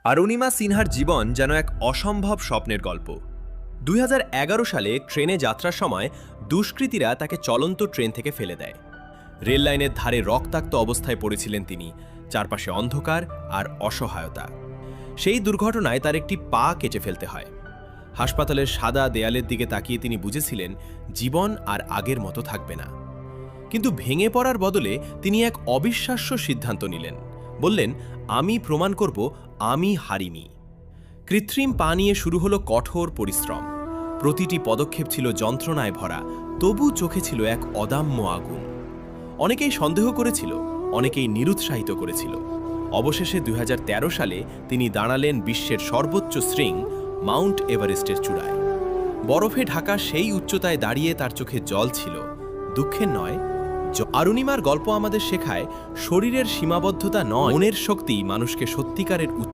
অরুণিমা সিনহার জীবন যেন এক অসম্ভব স্বপ্নের গল্প। ২০১১ সালে ট্রেনে যাত্রার সময় দুষ্কৃতীরা তাকে চলন্ত ট্রেন থেকে ফেলে দেয়। রেল লাইনের ধারে রক্তাক্ত অবস্থায় পড়েছিলেন তিনি, চারপাশে অন্ধকার আর অসহায়তা। সেই দুর্ঘটনায় তার একটি পা কেটে ফেলতে হয়। হাসপাতালের সাদা দেয়ালের দিকে তাকিয়ে তিনি বুঝেছিলেন জীবন আর আগের মতো থাকবে না। কিন্তু ভেঙে পড়ার বদলে তিনি এক অবিশ্বাস্য সিদ্ধান্ত নিলেন। বললেন, আমি প্রমাণ করব আমি হারিনি। কৃত্রিম পা নিয়ে শুরু হলো কঠোর পরিশ্রম। প্রতিটি পদক্ষেপ ছিল যন্ত্রণায় ভরা, তবু চোখে ছিল এক অদাম্য আগুন। অনেকেই সন্দেহ করেছিল, অনেকেই নিরুৎসাহিত করেছিল। অবশেষে ২০১৩ সালে তিনি দাঁড়ালেন বিশ্বের সর্বোচ্চ শৃঙ্গ মাউন্ট এভারেস্টের চূড়ায়। বরফে ঢাকা সেই উচ্চতায় দাঁড়িয়ে তার চোখে জল ছিল, দুঃখের নয়। অরুণিমার গল্প আমাদের শেখায় শরীরের সীমাবদ্ধতা নয়, মনের শক্তি মানুষকে সত্যিকারের